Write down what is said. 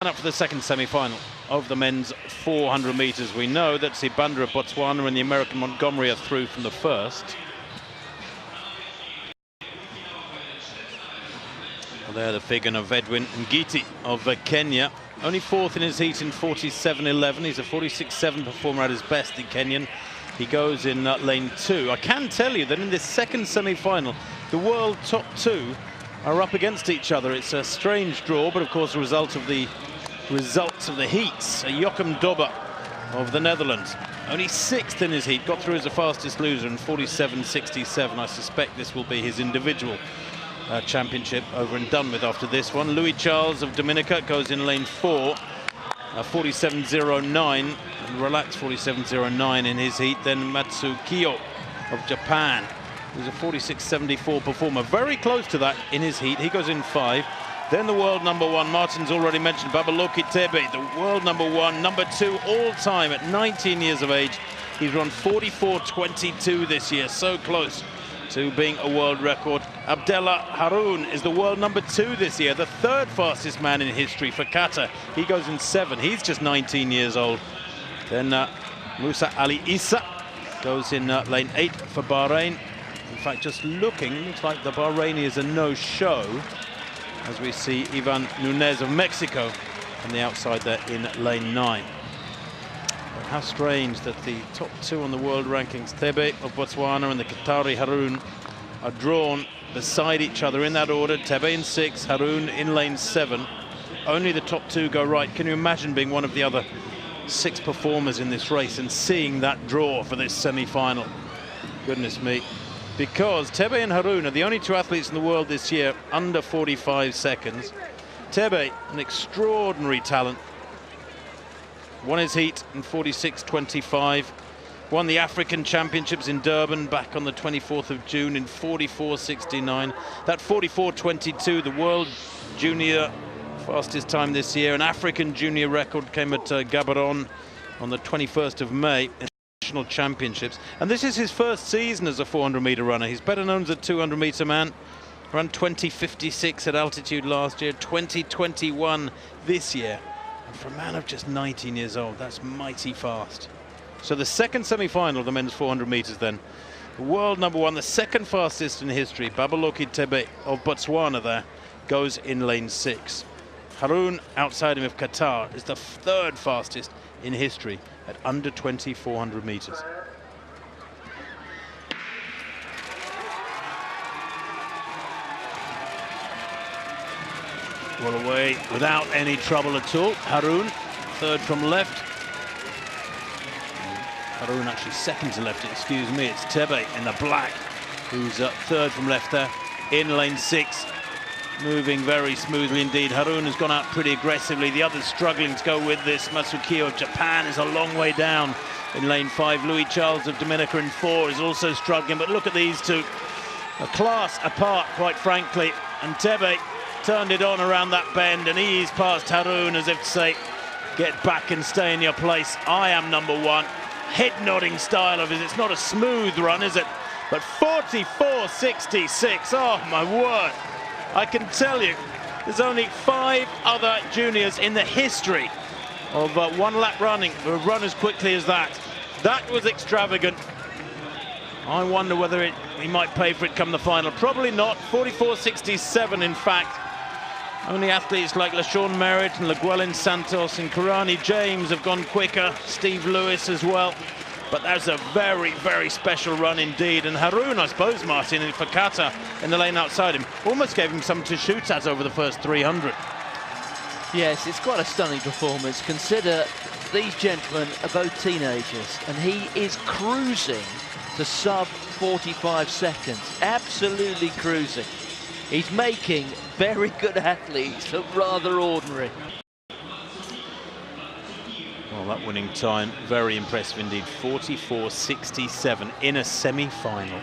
Up for the second semi-final of the men's 400 metres. We know that Sibandra of Botswana and the American Montgomery are through from the first. Well, there the figure of Edwin Ngiti of Kenya. Only fourth in his heat in 47.11. He's a 46.7 performer at his best in Kenyan. He goes in lane 2. I can tell you that in this second semi-final, the world top two are up against each other. It's a strange draw, but of course a result of the results of the heats. Joachim Dobbe of the Netherlands, only sixth in his heat, got through as the fastest loser in 47.67. I suspect this will be his individual championship over and done with after this one. Louis Charles of Dominica goes in lane 4, 47.09, and relaxed 47.09 in his heat. Then Matsukiyo of Japan, who's a 46.74 performer, very close to that in his heat. He goes in 5. Then the world number 1, Martin's already mentioned, Baboloki Thebe, the world number 1, number 2 all time at 19 years of age. He's run 44.22 this year, so close to being a world record. Abdallah Haroun is the world number 2 this year, the third fastest man in history for Qatar. He goes in 7. He's just 19 years old. Then Musa Ali Issa goes in lane 8 for Bahrain. In fact, just looking, looks like the Bahraini is a no-show, as we see Ivan Nunez of Mexico on the outside there in lane 9. But how strange that the top 2 on the world rankings, Thebe of Botswana and the Qatari Haroun, are drawn beside each other in that order. Thebe in 6, Haroun in lane 7. Only the top 2 go right. Can you imagine being one of the other 6 performers in this race and seeing that draw for this semi-final? Goodness me. Because Thebe and Haroun are the only 2 athletes in the world this year under 45 seconds. Thebe, an extraordinary talent, won his heat in 46.25, won the African Championships in Durban back on the 24th of June in 44.69. That 44.22, the world junior fastest time this year. An African junior record came at Gaborone on the 21st of May. Championships, and this is his first season as a 400-meter runner. He's better known as a 200-meter man. Ran 20.56 at altitude last year, 20.21 this year. And for a man of just 19 years old, that's mighty fast. So the second semi-final of the men's 400 meters then. The world number 1, the second fastest in history, Baboloki Thebe of Botswana there, goes in lane 6. Haroun, outside him of Qatar, is the third fastest in history at under 400 meters. Well, away without any trouble at all. Haroun, third from left. Haroun actually second to left, excuse me. It's Thebe in the black, who's third from left there in lane 6. Moving very smoothly indeed. Haroun has gone out pretty aggressively. The others struggling to go with this. Matsukiyo of Japan is a long way down in lane 5. Louis Charles of Dominica in 4 is also struggling. But look at these two, a class apart, quite frankly. And Thebe turned it on around that bend and eased past Haroun as if to say, get back and stay in your place. I am number 1. Head-nodding style of his. It's not a smooth run, is it? But 44.66. Oh, my word. I can tell you, there's only 5 other juniors in the history of one-lap running who have run as quickly as that. That was extravagant. I wonder whether he might pay for it come the final. Probably not. 44.67, in fact. Only athletes like LaShawn Merritt and LaGuelin Santos and Karani James have gone quicker. Steve Lewis as well. But that's a very, very special run indeed. And Haroun, I suppose, Martin, for Qatar in the lane outside him, almost gave him something to shoot at over the first 300. Yes, it's quite a stunning performance. Consider these gentlemen are both teenagers, and he is cruising to sub 45 seconds. Absolutely cruising. He's making very good athletes look rather ordinary. Well, that winning time, very impressive indeed. 44.67 in a semi-final.